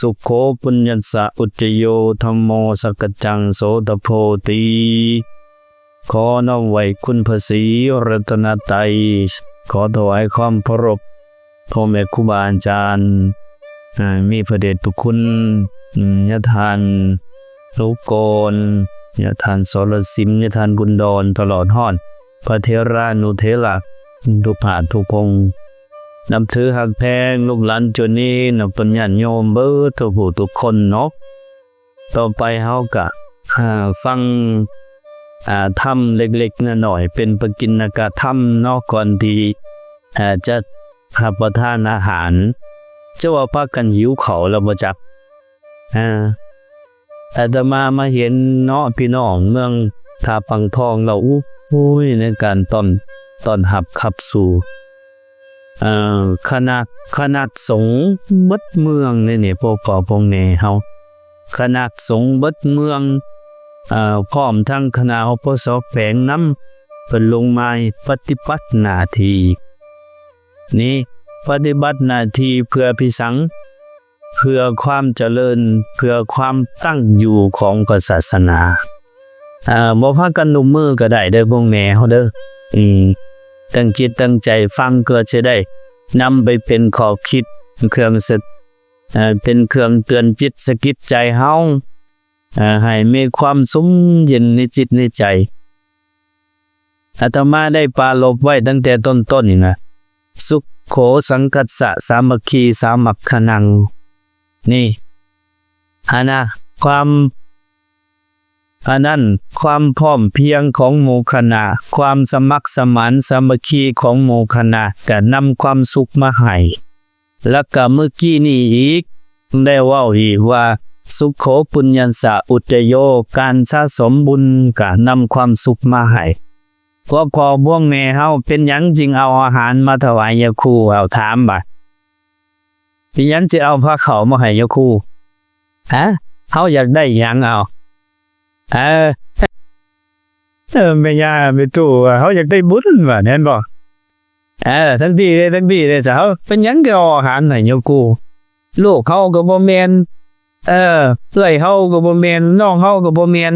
สุโขปุญญัสสะอุจจโยธัมโมสกจจังโสตโพติขอน้อมไว้คุณพระศรีรัตนตรัยขอถวายความเคารพพ่อแม่ครูบาอาจารย์มีพระเดชพระคุณญาทานลูกกรญาทานสรสิมญาทานบุญดรตลอดฮอดพระเทรานุเทระทุกภาคทุกองค์นำถือหักแพงลูกหลานจนนี้นับเป็นญาติโยมเบิดทุกผู้ทุกคนเนาะต่อไปเฮาก็ฟังธรรมเล็กๆน้อยๆเป็นปกิณกธรรมเนาะก่อนที่จะรับประทานอาหารเจ้าว่าพากันหิวข้าวแล้วบ่จักอาตมาเห็นเนาะพี่น้องเมืองท่าปังทองเราอุ้ยในการต้อนรับขับสู่คณะสงฆ์เบิดเมืองนี่พวกก่อพงแน่เฮาคณะสงฆ์เบิดเมืองพร้อมทั้งคณะอปสแฝงนำเพิ่นลงมาปฏิบัติหน้าที่นี่ปฏิบัติหน้าที่เพื่อพิสังเพื่อความเจริญเพื่อความตั้งอยู่ของศาสนาบ่พากันนุ่มมือก็ได้เด้อพวกแม่เฮาเด้อตั้งจิตตั้งใจฟังก็จะได้นำไปเป็นข้อคิดเครื่องเป็นเครื่องเตือนจิตสะกิดใจเฮาให้มีความสุขเย็นในจิตในใจอาตมาได้ปรารภไว้ตั้งแต่ต้นๆนี่นะสุขโขสังคัสสะสามัคคีสามัคคนังนี่ความพร้อมเพรียงของหมู่คณะความสมัครสมานสามัคคีของหมู่คณะก็นำความสุขมาให้แล้วก็เมื่อกี้นี้อีกได้เว้าอีกว่าสุขโขปุญญัสสะอุจจโยการสะสมบุญก็นำความสุขมาให้พวกพ่อบ่วงแม่เฮาเป็นหยังจึงเอาอาหารมาถวายยาคูเอาถามบ่เป็นหยังจะเอาผ้าขาวมาให้ยาคูเฮาอยากได้หยังเอาแม่ย่าแม่ตู่เฮาอยากได้บุญว่าแม่นบ่ทั้งพี่เลยจ้ะเฮาเป็นหยังก็เอาอาหารให้ยาคูลูกเขาก็บ่แม่นเอื้อยเฮาก็บ่แม่นน้องเฮาก็บ่แม่น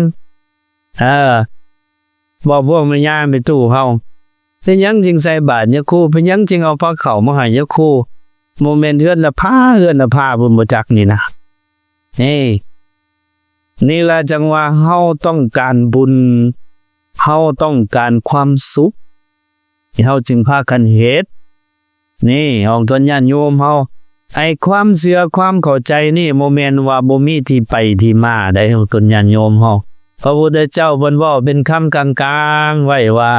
บอกพวกแม่ย่าแม่ตู่เฮาเป็นหยังจึงใส่บาตรยาคูเป็นหยังจึงเอาผ้าขาวมาให้ยาคูบ่แม่นเฮือนละผ้าบุญบ่จักนี่นะนี่ล่ะจังว่าเฮาต้องการบุญเฮาต้องการความสุขเฮาจึงพากันเฮ็ดนี่ของตนญาติโยมเฮาไอ้ความเชื่อความเข้าใจนี่บ่แม่นว่าบ่มีที่ไปที่มาได้ของตนญาติโยมเฮาพระพุทธเจ้าเพิ่นเว้าเป็นคำกลางๆไว้ว่า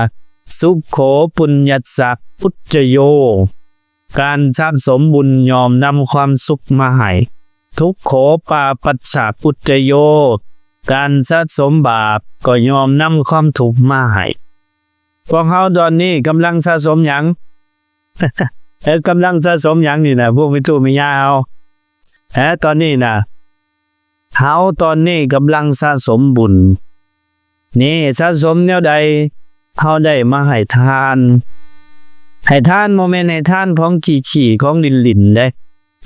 สุขโขปุญญัสสะอุจจโยการสะสมบุญยอมนำความสุขมาให้ทุกโขปาปัสสะอุจจโยการสะสมบาปก็ยอมนำความทุกข์มาให้พวกเฮาตอนนี้กำลังสะสมหยัง กำลังสะสมหยังนี่นะพวกมิตรมิยาเอาตอนนี้นะเฮาตอนนี้กำลังสะสมบุญนี่สะสมแนวใดเฮาได้มาให้ทานโมเมนต์ให้ทานของขี่ของลินได้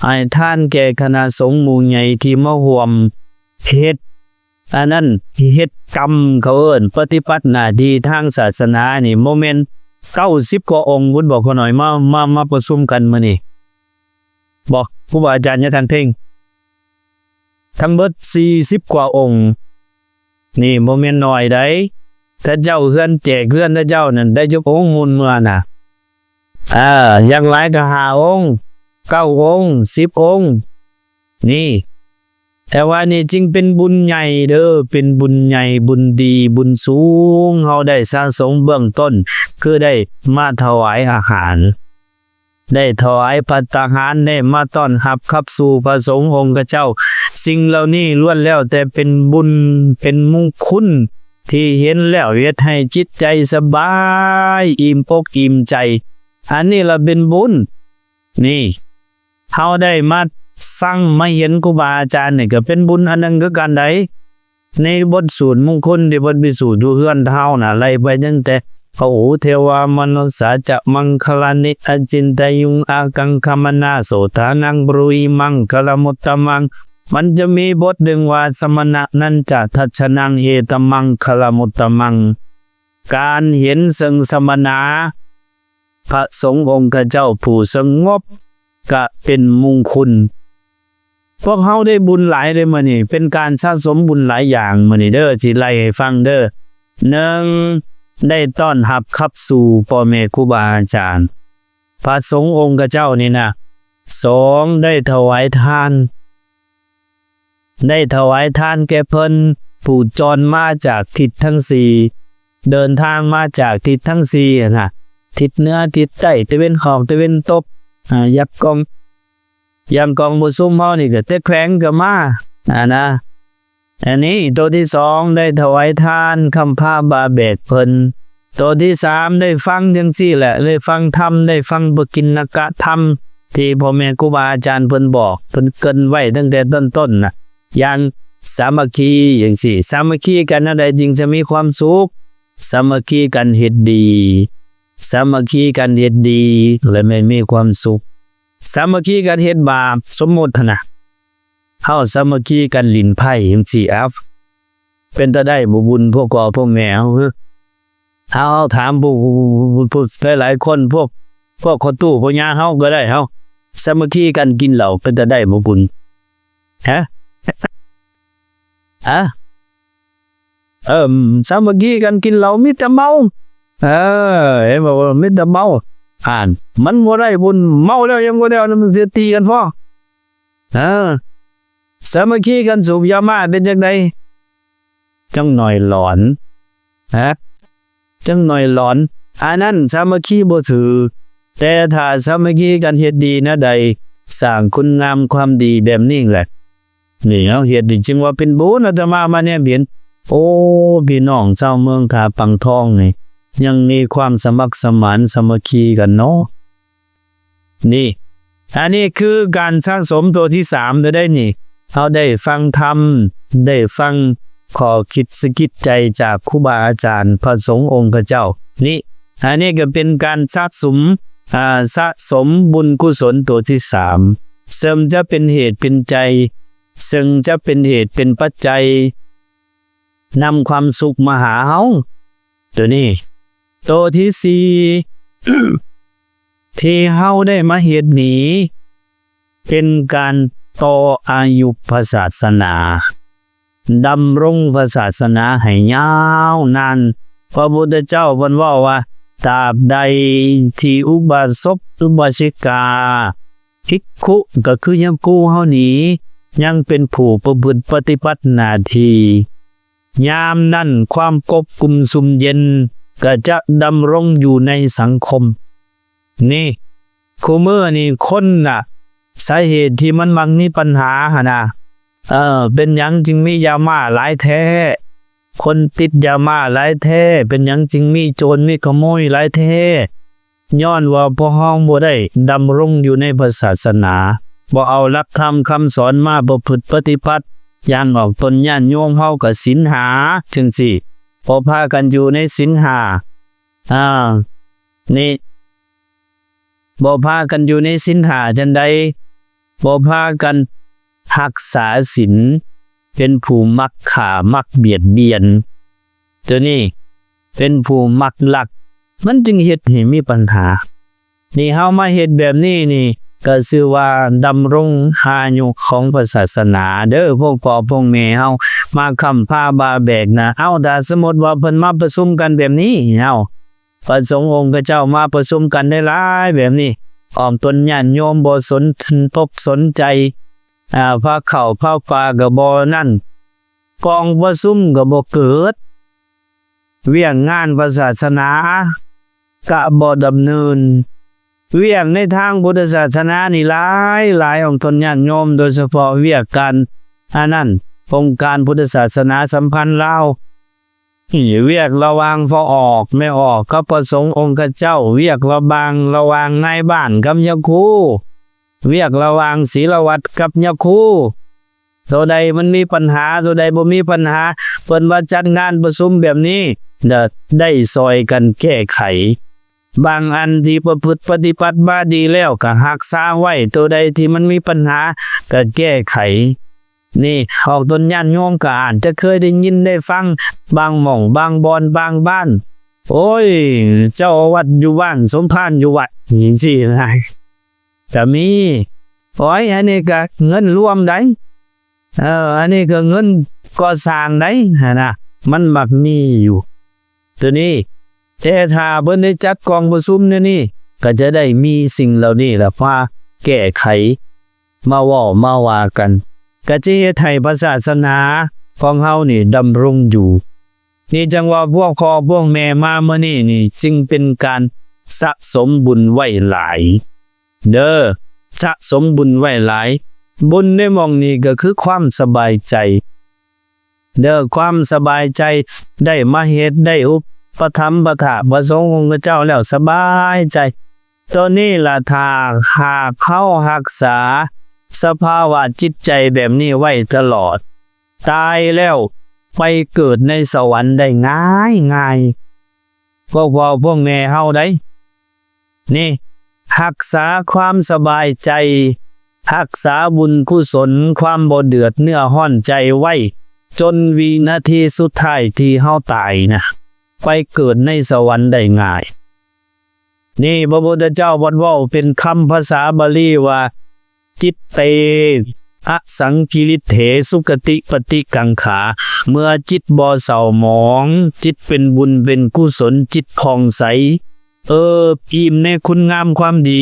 ให้ทานแก่คณะสงฆ์หมู่ใหญ่ที่มาร่วมเฮ็ดอันนั้นเฮ็ดกรรมเขาเอิ้นปฏิบัติหน้าที่ทางศาสนานี่โมเมนต์90กว่าองค์คุณบอกเขาหน่อยมาประชุมกันมื้อนี้บอกครูบาอาจารย์ยะทันเพ่งทั้งเบิด40กว่าองค์นี่บ่แม่นน้อยได้ถ้าเจ้าเฮือนแจกเฮือนถ้าเจ้านั่นได้ยกองค์มูลเมื่อน่ะอย่างหลายก็5องค์9องค์10องค์นี่แต่ว่านี่จริงเป็นบุญใหญ่เด้อเป็นบุญใหญ่บุญดีบุญสูงเฮาได้สะสมเบื้องต้นคือได้มาถวายอาหารได้ถวายภัตตาหารได้มาต้อนรับขับสู่พระสงฆ์องค์เจ้าสิ่งเหล่านี้ล้วนแล้วแต่เป็นบุญเป็นมงคลที่เห็นแล้วเฮ็ดให้จิตใจสบายอิ่มอกอิ่มใจอันนี้ล่ะเป็นบุญนี่เฮาได้มาฟังมาเห็นครูบาอาจารย์นี่ก็เป็นบุญอันนึงคือกันได้ในบทสูตรมงคลที่บทพิสูจน์อยู่เฮือนเฮาน่ะไล่ไปตั้งแต่พระโอเทวามนุสาจะมังคลานิอจินตยุงอากังคมนาโสธานังบรุยมังคลมุตตมัง มันจะมีบทหนึ่งว่าสมณะนันจะทัชชนังเอตมังคลมุตตมังการเห็นซึ่งสมณะพระสงฆ์องค์เจ้าผู้สงบก็เป็นมงคลพวกเขาได้บุญหลายเลยมื้อนี้เป็นการสะสมบุญหลายอย่างมื้อนี้เด้อสิไล่ให้ฟังเด้อหนึ่งได้ต้อนรับขับสู่พ่อแม่ครูบาอาจารย์พระสงฆ์องค์เจ้านี่นะสองได้ถวายทานแก่เพิ่นผู้จรมาจากทิศทั้งสี่เดินทางมาจากทิศทั้งสี่นะทิศเหนือทิศใต้ตะเวนออกตะเวนตกยักกองบุซุมเฮานี่ก็แต่แขวงก็มานะอันนี้ตัวที่สองได้ถวายทานคำผ้าบาแบกเพิ่นตัวที่สามได้ฟังจังซี่แหละเลยฟังธรรมได้ฟังบกิณกะธรรมที่พ่อแม่ครูบาอาจารย์เพิ่นบอกเพิ่นเกริ่นไว้ตั้งแต่ต้นๆน่ะอย่างสามัคคีอย่างสี่สามัคคีกันอะไรจึงจะมีความสุขสามัคคีกันเฮ็ดดีสามัคคีกันเฮ็ดดีและไม่มีความสุขสามัคคีกันเฮ็ดบาปสมมุตินะเฮาสามัคคีกันลิ้นไพ่จังซี่เป็นตาได้บ่บุญพวกพ่อพวกแม่เฮาถามผู้หลายๆคนพวกคนตู้พวกย่าเฮาก็ได้เฮาสามัคคีกันกินเหล้าเป็นตาได้บ่บุญฮะสามัคคีกันกินเหล้ามีแต่เมาเห็นบอกว่ามีแต่เมามันบ่ได้บุญเมาแล้วยังบ่ได้มันสิตีกันพอสามัคคีกันสูบยามาเป็นจังได๋จังหน่อยหลอนจังหน่อยหลอนอันนั้นสามัคคีบ่ถือแต่ถ้าสามัคคีกันเฮ็ดดีนะใดสร้างคุณงามความดีแบบนี้แหละนี่เฮาเฮ็ดจริงว่าเป็นบุญอาตมาเนี่ยเห็นโอ้พี่น้องชาวเมืองท่าปังทองนี่ยังมีความสมัครสมานสามัคคีกันเนาะนี่อันนี้คือการสร้างสมตัวที่3ได้นี่เราได้ฟังธรรมได้ฟังข้อคิดสกิดใจจากครูบาอาจารย์พระสงฆ์องค์เจ้านี่อันนี้ก็เป็นการสะสมบุญกุศลตัวที่3ซึ่งจะเป็นเหตุเป็นใจซึ่งจะเป็นเหตุเป็นปัจจัยนำความสุขมาหาเฮาตัวนี้ตัวที่4 ที่เฮาได้มาเฮ็ดนี้เป็นการต่ออายุพระศาสนาดำรงพระศาสนาให้ยาวนานพระพุทธเจ้าเพิ่นว่าตราบใดที่อุบาสกอุบาสิกาภิกขุก็คือยังกูเฮานี้ยังเป็นผู้ประพฤติปฏิบัติหน้าที่ยามนั้นความกบกุมสุมเย็นก็จะดำรงอยู่ในสังคมนี่คุมื้อนี่คนน่ะสาเหตุที่มันมักมีปัญหาหั่นน่ะเป็นหยังจึงมียาม่าหลายแท้คนติดยาม่าหลายแท้เป็นหยังจึงมีโจรมีขโมยหลายแท้ย้อนว่าพวกเฮาบ่ได้ดำรงอยู่ในพระศาสนาบ่เอาหลักธรรมคำสอนมาประพฤติปฏิบัติอย่างออกตนญาติโยมเฮาก็ศีลหาจังซี่พอพากันอยู่ในศีลหานี่บ่พากันอยู่ในศีลหาจังใดบ่พากันรักษาศีลเป็นผู้มักฆ่ามักเบียดเบียนตัวนี้เป็นผู้มักลักมันจึงเฮ็ดให้มีปัญหานี่เฮามาเฮ็ดแบบนี้นี่ก็ชื่อว่าดำรงอายุของพระศาสนาเด้อพวกพ่อพวกแม่เฮามาค้ำผ้าบาแบกนะเอาถ้าสมมุติว่าเพิ่นมาประชุมกันแบบนี้พระสงฆ์องค์เจ้ามาประชุมกันได้หลายแบบนี้อ้อมตนญาติโยมบ่สนใจพระเข้าพระป่าก็บ่นั่นกองประชุมก็บ่เกิดเวียงงานพระศาสนาก็บ่ดำเนินเวียกในทางพุทธศาสนานี่หลายของตนญาติโยมโดยเฉพาะเวียกการองค์การพุทธศาสนาสัมพันธ์ลาวเวียกระวางพอออกไม่ออกก็ประสงค์องค์เจ้าเวียกระวางนายบ้านกับยาคูเวียกระวางศีลวัตรกับยาคูตัวใดมันมีปัญหาตัวใดบ่มีปัญหาเพิ่นว่าจัดงานประชุมแบบนี้ได้ซอยกันแก้ไขบางอันที่ประพฤติปฏิบัติมาดีแล้วก็รักษาไว้ตัวใดที่มันมีปัญหาก็แก้ไข นี่ออกต้นญาติโยมก็อ่านจะเคยได้ยินได้ฟังบางหม่องบางบอนบางบ้านโอ้ยเจ้าอาวาสอยู่บ้านสมภารอยู่วัดนี่สินะก็มีโอ้ยอันนี้ก็เงินรวมได้อันนี้ก็เงินก่อสร้างได้นะมันมักมีอยู่ตัวนี้แต่ถ้าเพิ่นได้จัดกองประชุมนี่ก็จะได้มีสิ่งเหล่านี้ล่ะมาแก้ไขมาเว้ามาว่ากันก็จะเฮ็ดให้ศาสนาของเฮานี่ดำรงอยู่นี่จังว่าพวกพ่อพวกแม่มามื้อนี้นี่จึงเป็นการสะสมบุญไว้หลายเด้อสะสมบุญไว้หลายบุญในหม่องนี้ก็คือความสบายใจเด้อความสบายใจได้มาเฮ็ดได้อุปถัมภ์ประทะประสงค์ของพระเจ้าแล้วสบายใจตัวนี้ล่ะถ้าหากเฮารักษาสภาวะจิตใจแบบนี้ไว้ตลอดตายแล้วไปเกิดในสวรรค์ได้ง่ายพวกพ่อพวกแม่เฮาได้นี่รักษาความสบายใจรักษาบุญกุศลความบ่เดือดเนื้อห้อนใจไว้จนวินาทีสุดท้ายที่เฮาตายนะไปเกิดในสวรรค์ได้ง่ายนี่พระพุทธเจ้าเว้าเป็นคำภาษาบาลีว่าจิตเตอสังกิริเถสุกติปฏิกังขาเมื่อจิตบ่เศร้าหมองจิตเป็นบุญเป็นกุศลจิตผ่องใสอิ่มในคุณงามความดี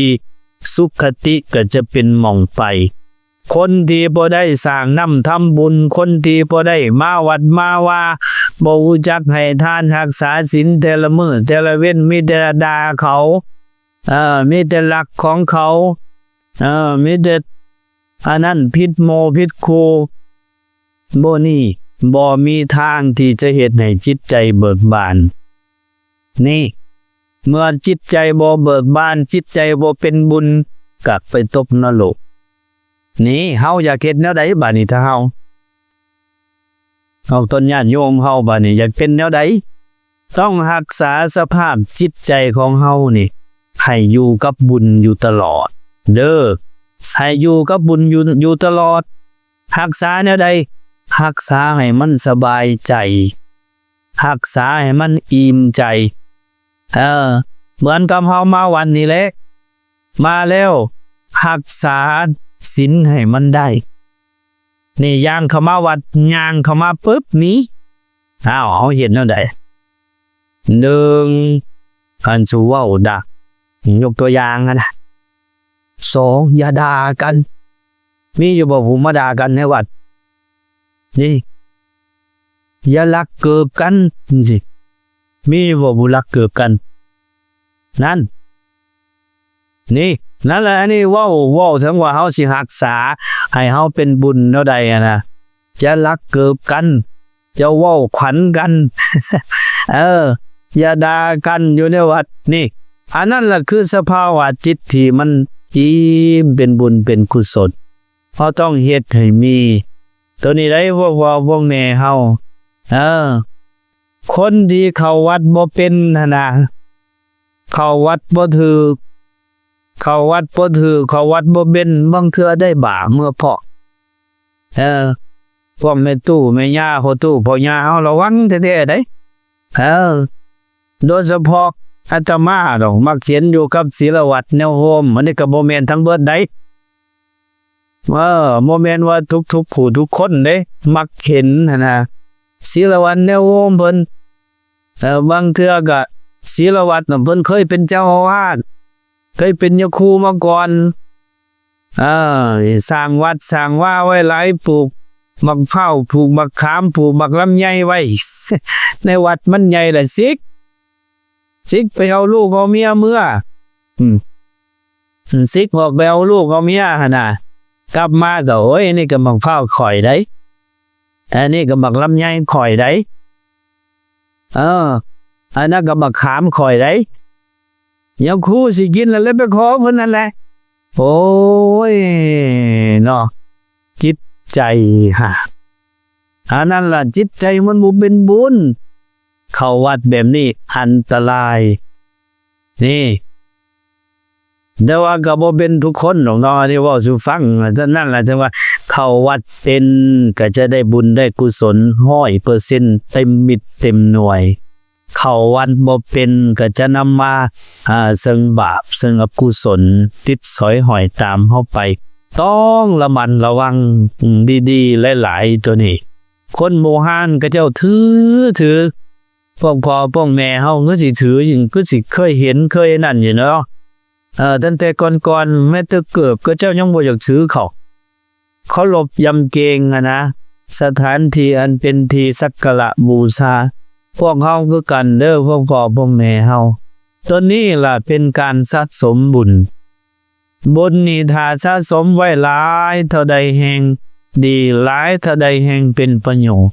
สุขติก็จะเป็นหม่องไปคนที่บ่ได้สร้างน้ำทำบุญคนที่บ่ได้มาวัดมาว่าบ่รู้จักให้ทานรักษาศีลแต่ละมื้อแต่ละเว้นมีแต่ด่าเขามีแต่หลักของเขามีแต่อันนั้นผิดโมผิดครูบ่นี่บ่มีทางที่จะเฮ็ดให้จิตใจเบิกบานนี่เมื่อจิตใจบ่เบิกบานจิตใจบ่เป็นบุญกลับไปตกนรกนี่เฮาอยากเฮ็ดแนวใดบัดนี้ถ้าเฮาต้นญาติโยมเฮาบัดนี้อยากเป็นแนวใดต้องรักษาสภาพจิตใจของเฮานี่ให้อยู่กับบุญอยู่ตลอดเด้อให้อยู่กับบุญอยู่ตลอดรักษาแนวใดรักษาให้มันสบายใจรักษาให้มันอิ่มใจเหมือนกับเฮามาวันนี้แหละมาแล้วรักษาศีลให้มันได้นี่ย่างเข้ามาวัดย่างเข้ามาปึ๊บนี้เฮาเห็นแนวใด1อันสิเว้าดักยกตัวอย่างนะ2อย่าด่ากันมีอยู่บ่ผู้มาด่ากันในวัดนี่อย่าลักเกิบกันสิมีบ่ผู้ลักเกิบกันนั่นนี่นั่นแหละอันนี้เว้าถึงว่าเฮาสิรักษาให้เฮาเป็นบุญแนวใดนะอย่าลักเกิบกันอย่าเว้าขวัญกัน อย่าด่ากันอยู่ในวัดนี่อันนั้นล่ะคือสภาวะจิตที่มันอิ่มเป็นบุญเป็นกุศลเราต้องเฮ็ดให้มีตัวนี้ได้พวกแม่เฮาคนที่เข้าวัดบ่เป็นนะเข้าวัดบ่ถูกเข้าวัดบ่เป็นบางเทื่อได้บาปเมื่อพอพวกแม่ตู้แม่ย่าพ่อตู้พ่อย่าเฮาระวังแท้ๆได้โดยเฉพาะอาตมาดอกมักเขียนอยู่กับศิลวัตรแนวโฮมอันนี้ก็บ่แม่นทั้งเบิดได้บ่แม่นว่าทุกผู้ทุกคนเด้มักเห็นนะศิลวัตรแนวโฮมเพิ่นบางเทื่อก็ศิลวัตรน่ะเพิ่นเคยเป็นเจ้าอาวาสเคยเป็นยครูมาก่อนสร้างวัดสร้างว่าไว้หลายปลูกมะพร้าวปลูกมะขามปลูกมะลำไยไว้ ในวัดมันใหญ่ล่ะซิกไปเอาลูกเอาเมียเมื่อซิกพอไปเอาลูกเอาเมียหั่นน่ะกลับมาก็โอ้ยนี่ก็มะพร้าวข่อยได้อันนี้ก็มะลำไยข่อยได้อันนั้นก็มะขามข่อยได้ยังครูสิกินแล้วเลยไปขอเพิ่นนั่นแหละโอ้ยเนาะจิตใจอันนั้นล่ะจิตใจมันบ่เป็นบุญเข้าวัดแบบนี้อันตรายนี่แต่ว่าก็บ่เป็นทุกคนหรอกเนาะที่เว้าสู่ฟังฉะนั้นล่ะจังว่า เข้าวัดเป็นก็จะได้บุญได้กุศล100%เต็มมิตรเต็มหน่วยเข้าวัดบ่เป็นก็จะนำมาซึ่งบาปซึ่งอกุศลติดสอยหอยตามเฮาไปต้องระมัดระวังดีๆหลายๆตัวนี้คนโมหานก็เจ้าถือพวกพ่อพวกแม่เฮาก็สิถืออย่างก็สิเคยเห็นเคยนั่นอยู่เนาะตั้งแต่ก่อนแม้แต่เกิดก็เจ้ายังบ่อยากถือเขาลบยำเกรงนะสถานที่อันเป็นที่สักการะบูชาพวกเฮาคือกันเด้อพวกพ่อพวกแม่เฮาตัวนี้ล่ะเป็นการสะสมบุญนี่ถ้าสะสมไว้หลายเท่าใดแห่งดีหลายเท่าใดแห่งเป็นประโยชน์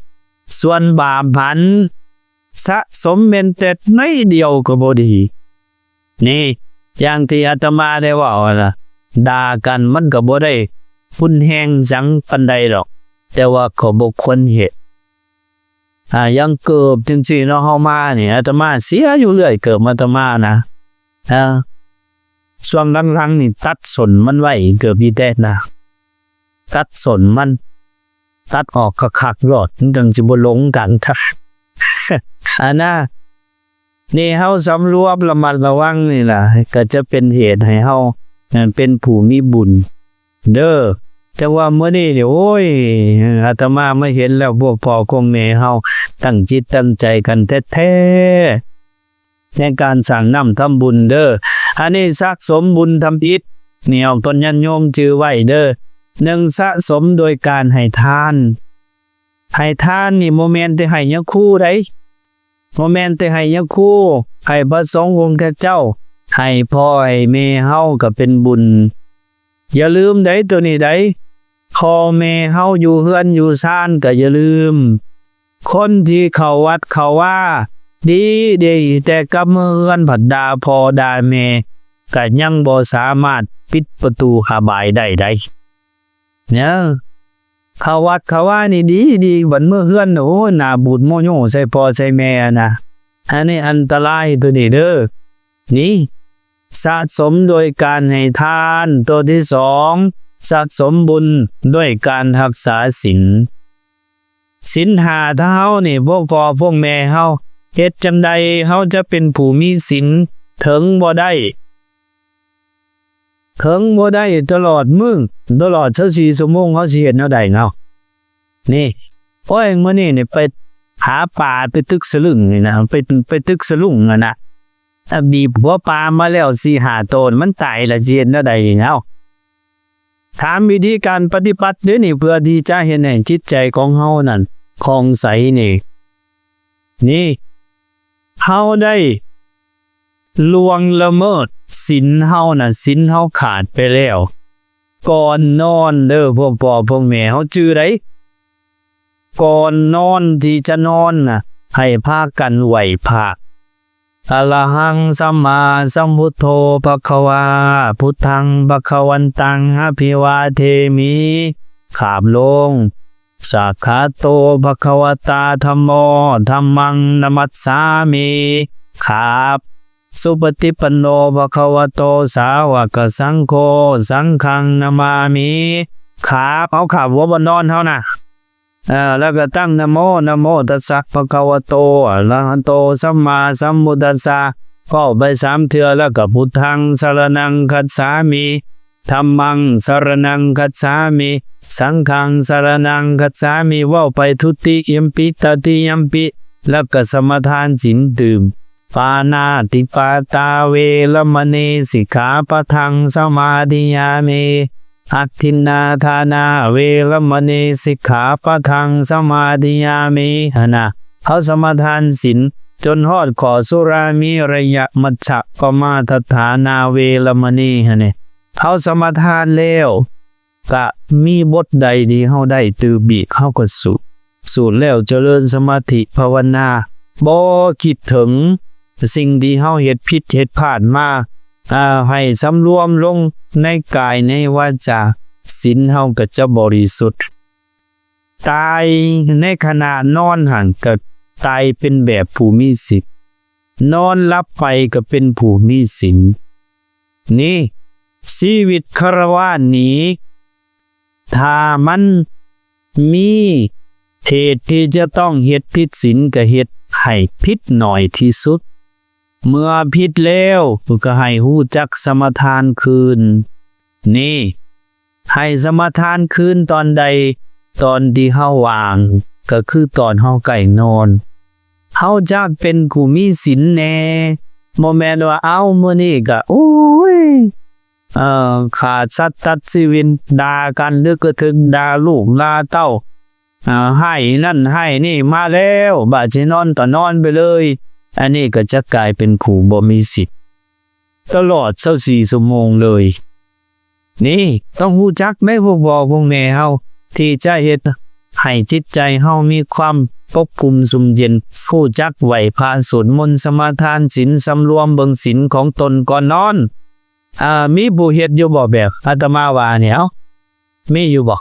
ส่วนบาปหันสะสมเป็นแต่ในเดียวก็บ่ดีนี่อย่างที่อาตมาได้ว่าล่ะด่ากันมันก็บ่ได้พุ่นแห้งจังปานใดดอกแต่ว่าเขาบ่ควรเฮ็ดยังเกิบจังซี่เนาะเฮามานี่อาตมาเสียอยู่เรื่อยเกิบอาตมานะช่วงหลังๆนี่ตัดสนมันไว้เกิบอีแท้นะตัดสนมันตัดออกคักๆรอดจังสิบ่หลงกันครับนะนี่เฮาสำรวมระมัดระวังนี่ล่ะก็จะเป็นเหตุให้เฮาเป็นผู้มีบุญเด้อแต่ว่ามื้อนี้นี่โอ้ยอาตมามาเห็นแล้วพวกพ่อคงแม่เฮาตั้งจิตตั้งใจกันแท้ๆในการสร้างน้ำทำบุญเด้ออันนี้สะสมบุญทำอิฐนี่เอาต้นญาติโยมจื้อไว้เด้อ1สะสมโดยการให้ทานนี่บ่แม่นแต่ให้ยะคู่ใดบ่แม่นแต่ให้ยะคู่ให้พระสงฆ์องค์เจ้าให้พ่อให้แม่เฮาก็เป็นบุญอย่าลืมได้ตัวนี้ได้พ่อแม่เฮาอยู่เฮือนอยู่ซ่านก็อย่าลืมคนที่เข้าวัดเข้าว่าดีแต่กลับมาเฮือนผัดด่าพ่อด่าแม่ก็ยังบ่สามารถปิดประตูอบายได้เนี่ยเข้าวัดเข้าว่านี่ดีบัดเมื่อเฮือนโอ้หน้าบูดโมโยใส่พ่อใส่แม่นะอันนี้อันตรายตัวนี้เด้อนี่สะสมโดยการให้ทานตัวที่2สะสมบุญด้วยการรักษาศีล5ถ้าเฮานี่พวกพ่อพวกแม่เฮาเฮ็ดจังใดเฮาจะเป็นผู้มีศีลถึงบ่ได้ตลอดมื้อตลอด24ชั่วโมงเฮาสิเฮ็ดแนวใดเนาะนี่โอ้ยมื้อนี้นี่ไปหาปลาไปตึกสลึงนี่นะไปตึกสลุงน่ะนะถ้าบีบหัวปลามาแล้ว4-5 ตนมันตายละเจียนแล้วใดเนาะถามวิธีการปฏิบัติเด้อนี่เพื่อที่จะเห็นให้จิตใจของเฮานั่นคล่องใสนี่เฮาได้ล่วงละเมิดศีลเฮาน่ะศีลเฮาขาดไปแล้วก่อนนอนเด้อพวกพ่อพวกแม่เฮาจื้อได้ก่อนนอนที่จะนอนน่ะให้พากันไหว้พระอะระหังสัมมาสัมพุทโธภควาพุทธังภควันตังอภิวาเทมิขาบลงสักขาโตภควตาธัมโมธัมมังนัมมัสสามิขาบสุปฏิปันโนภควโตสาวกสังโฆสังฆังนามามิขาบเอาขาบหัวบนนอนเท่าน่ะแล้วก็ตั้งนะโมตัสสะภะคะวะโตอะระหะโตสัมมาสัมพุทธัสสะก็ไป3 เทื่อแล้วก็พุทธังสรณังคัจฉามิธัมมังสรณังคัจฉามิสังฆังสรณังคัจฉามิเว้าไปทุติยมปิตติยมปิแล้วก็สมาทานศีลดื่มปานาติปาตาเวรมณีสิกขาปะทังสมาธิยามิอัตถินนาทานาเวรมณีสิกขาปะทังสมาธิยามิเขาสมาทานศีลจนฮอดขอสุรามิระยะมัชฌะปมาทัฏฐานาเวรมณีเขาสมาทานแล้วก็มีบทใดที่เฮาได้ตือบีเฮาก็สูตรแล้วเจริญสมาธิภาวนาบ่คิดถึงสิ่งที่เฮาเฮ็ดผิดเฮ็ดพลาดมาให้สำรวมลงในกายในวาจาศีลเฮาก็จะบริสุทธิ์ตายในขณะนอนหันก็ตายเป็นแบบผู้มีศีลนอนหลับไปก็เป็นผู้มีศีลนี่ชีวิตคฤหัสถ์นี้ ถ้ามันมีเหตุที่จะต้องเฮ็ดผิดศีลก็เฮ็ดให้ผิดหน่อยที่สุดเมื่อผิดแล้วก็ให้ฮู้จักสมทานคืนนี่ให้สมทานคืนตอนใดตอนที่เฮาว่างก็คือตอนเฮาใกล้นอนเฮาจักเป็นผู้มีศีลแน่บ่แม่นว่าเอามื้อนี้ก็โอ้ยขาดสัตว์ตัดชีวิตด่ากันหรือก็ถึงด่าลูกด่าเต้าให้นั่นให้นี่มาแล้วบาดสินอนต่อนอนไปเลยอันนี้ก็จะกลายเป็นผู้บ่มีสิทธิ์ตลอด24ชั่วโมงเลยนี่ต้องรู้จักแม่พวกพวกแม่เฮาที่จะเฮ็ดให้จิตใจเฮามีความปกคุมสุมเย็นรู้จักไหวพาสวดมนต์สมาทานศีลสำรวมเบิ่งศีลของตนก่อนนอนมีผู้เฮ็ดอยู่บ่แบบอาตมาว่าเนี่ยเอ้ามีอยู่บ่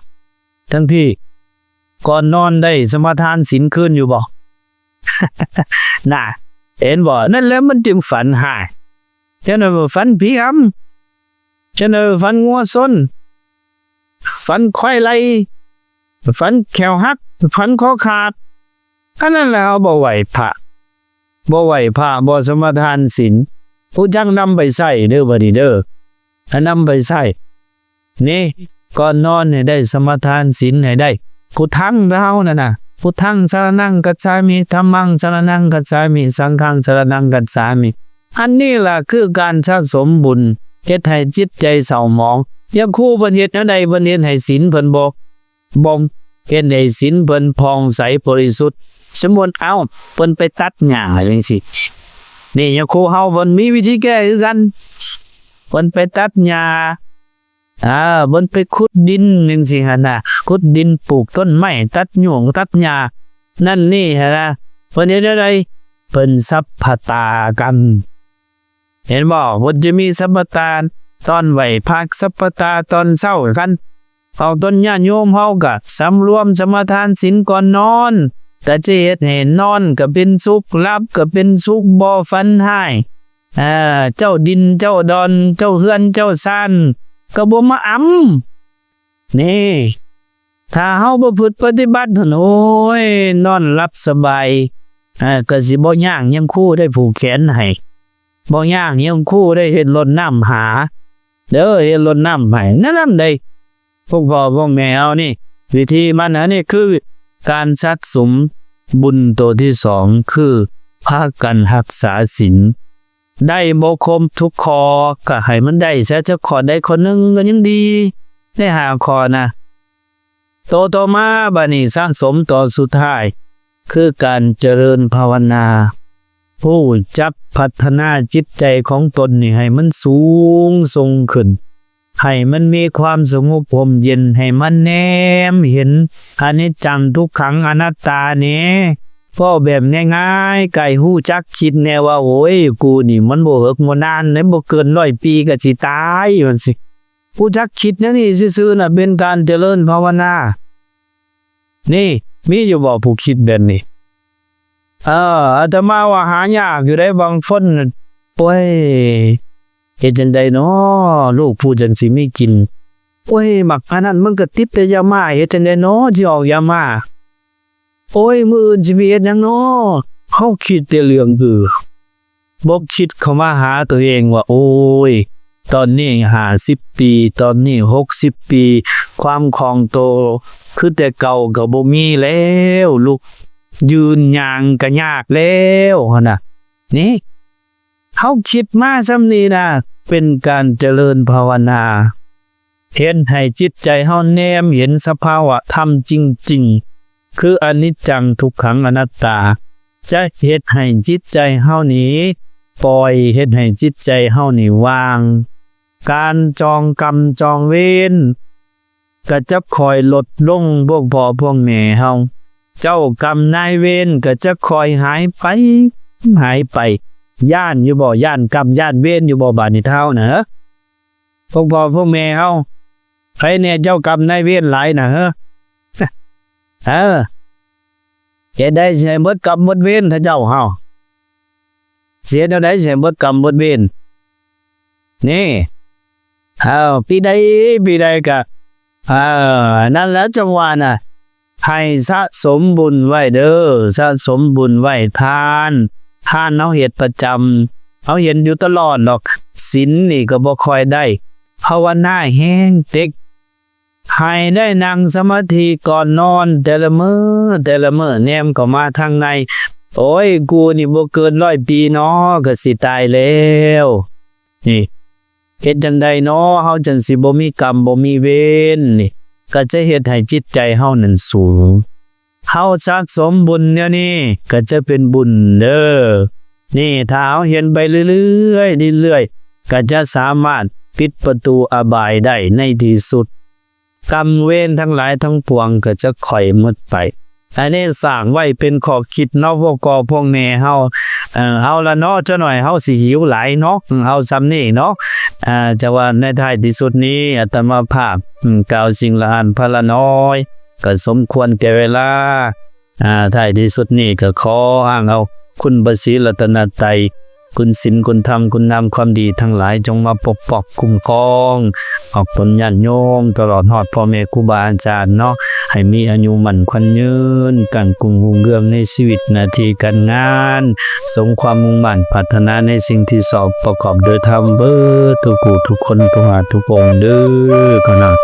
ท่านพี่ก่อนนอนได้สมาทานศีลคืนอยู่บ่ น่ะเห็นบ่นั่นแหละมันจึงฝันหายฉะนั้นฝันผีอำฉะนั้นฝันงัวซนฝันควายไล่ฝันแขวหักฝันคอขาดอันนั้นแล้วบ่ไหวพระบ่สมาทานศีลผู้จักนำไปใส่เด้อบัดนี้เด้อนำไปใส่นี่ก่อนนอนให้ได้สมาทานศีลให้ได้พุทธังเรานั่นน่ะพุทธังสรณังคัจฉามิธัมมังสรณังคัจฉามิสังฆังสรณังคัจฉามิอันนี้ล่ะคือการสะสมบุญเฮ็ดให้จิตใจเศร้าหมองอย่างครูเพิ่นเฮ็ดแนวใดเพิ่นเฮ็ดให้ศีลเพิ่นบ่เฮ็ดให้ศีลเพิ่นผ่องใสบริสุทธิ์สมมุติเอาเพิ่นไปตัดหญ้าจังซี่นี่อย่างครูเฮาเพิ่นมีวิธีแก้คือกันเพิ่นไปตัดหญ้าเพิ่นไปขุดดินจังซี่หั่นน่ะขุดดินปลูกต้นไม้ตัดหญ้งตัดหญ้านั่นนี่หั่นน่ะเพิ่นเฮ็ดอะไรเพิ่นสัพพตากันเห็นบ่เพิ่นจะมีสัพพตาตอนไหว้พระสัพพตาตอนเช้ากันเอาต้นญาติโยมเฮาก็สำรวมสมาทานศีลก่อนนอนก็จะเฮ็ดให้นอนก็เป็นสุขหลับก็เป็นสุขบ่ฝันร้ายเจ้าดินเจ้าดอนเจ้าเฮือนเจ้าซ่านก็บ่มาอำนี่ถ้าเฮาบ่ฝึกปฏิบัติหั่นโอ้ยนอนหลับสบายก็สิบ่ย่างยังคู่ได้ผูกแขนให้บ่ย่างยังคู่ได้เฮ็ดรดน้ำหาเด้อเฮ็ดรดน้ำให้นั่นได้พวกพ่อพวกแม่เอานี่วิธีมันอันนี้คือการสะสมบุญตัวที่สองคือพากันรักษาศีลได้บ่ครบทุกข้อก็ให้มันได้ซะจักข้อใดข้อหนึ่งก็ยังดีได้5ข้อนะต่อมาบัดนี้สะสมต่อสุดท้ายคือการเจริญภาวนาผู้จักพัฒนาจิตใจของตนนี่ให้มันสูงส่งขึ้นให้มันมีความสงบร่มเย็นให้มันแนมเห็นอนิจจังทุกขังอนัตตานี่พอแบบง่ายๆไก่ฮู้จักคิดแน่ว่าโอ้ยกูนี่มันบ่เฮิกบ่นานได้บ่เกิน100 ปีก็สิตายว่าสิผู้จักคิดแนวนี้ซื่อๆน่ะเป็นการเจริญภาวนานี่มีอยู่บ่ผู้คิดแบบนี้อาตมาว่าหายากอยู่ได้บางคนโอ้ยเฮ็ดจังได๋น้อลูกผู้จังสิมีกินโอ้ยมักอันนั้นมันก็ติดแต่ยามาเฮ็ดจังได๋น้อสิออกยามาโอ้ยมื้ออื่นสิไปเฮ็ดหยังน้อเฮาคิดแต่เรื่องบ่คิดเข้ามาหาตัวเองว่าโอ้ยตอนนี้50 ปีตอนนี้60 ปีความคล่องโตคือแต่เก่าก็บ่มีแล้วลูกยืนย่างก็ยากแล้วหั่นน่ะนี่เฮาคิดมาซำนี้นะเป็นการเจริญภาวนาเห็นให้จิตใจเฮาแนมเห็นสภาวะธรรมจริงๆคืออนิจจังทุกขังอนัตตาจะเฮ็ดให้จิตใจเฮานี้ปล่อยเฮ็ดให้จิตใจเฮานี่วางการจองกรรมจองเวรก็จะคอยลดลงพวกพ่อพวกแม่เฮาเจ้ากรรมนายเวรก็จะคอยหายไปย่านอยู่บ่ย่านกรรมย่านเวรอยู่บ่บาดนี้เท่านะพวกพ่อพวกแม่เฮาใครเนี่ยเจ้ากรรมนายเวรหลายนะเฮ็ดได้สิหมดกรรมหมดเวรถ้าเจ้าเฮาเสียแนวใดสิหมดกรรมหมดเวรนี่ปีใดก็ นั่นแล้วจังหวะน่ะให้สะสมบุญไว้เด้อสะสมบุญไว้ทานเฮาเฮ็ดประจำเฮาเห็นอยู่ตลอดดอกศีลนี่ก็บ่ค่อยได้ภาวนาแฮงเต็กให้ได้นั่งสมาธิก่อนนอนแต่ละมื้อแนมเข้ามาทางในโอ้ยกูนี่บ่เกิน100 ปีเนาะก็สิตายแล้วนี่เฮ็ดจังใดเนาะเฮาจังสิบ่มีกรรมบ่มีเวรนี่ก็จะเฮ็ดให้จิตใจเฮานั้นสูงเฮาสะสมบุญเนี่ยนี่ก็จะเป็นบุญเด้อนี่ถ้าเฮาเห็นไปเรื่อยๆก็จะสามารถปิดประตูอบายได้ในที่สุดกรรมเวรทั้งหลายทั้งปวงก็จะค่อยหมดไปอันนี้สร้างไว้เป็นข้อคิดเนาะพวกพวกแน่เฮาเอาละเนาะเจ้าหน่อยเฮาสิหิวหลายเนาะเฮาซ้ำนี่เนาะจะว่าในท้ายที่สุดนี้อาตมาภาพกล่าวสิ่งละอันพละน้อยก็สมควรแก่เวลาท้ายที่สุดนี้ก็ขออ้างเอาคุณพระศรีรัตนตรัยคุณศีลคุณธรรมคุณงามความดีทั้งหลายจงมาปกป้องคุ้มครองออกตนญาติโยมตลอดฮอดพ่อแม่ครูบาอาจารย์เนาะให้มีอายุมั่นขวัญยืนกันกุ้งรุ่งเรืองในชีวิตหน้าที่การงานสมความมุ่งมั่นปรารถนาในสิ่งที่สอบประกอบโดยธรรมเบิดทุกผู้ทุกคนทุกหาทุกองค์เด้อขนาด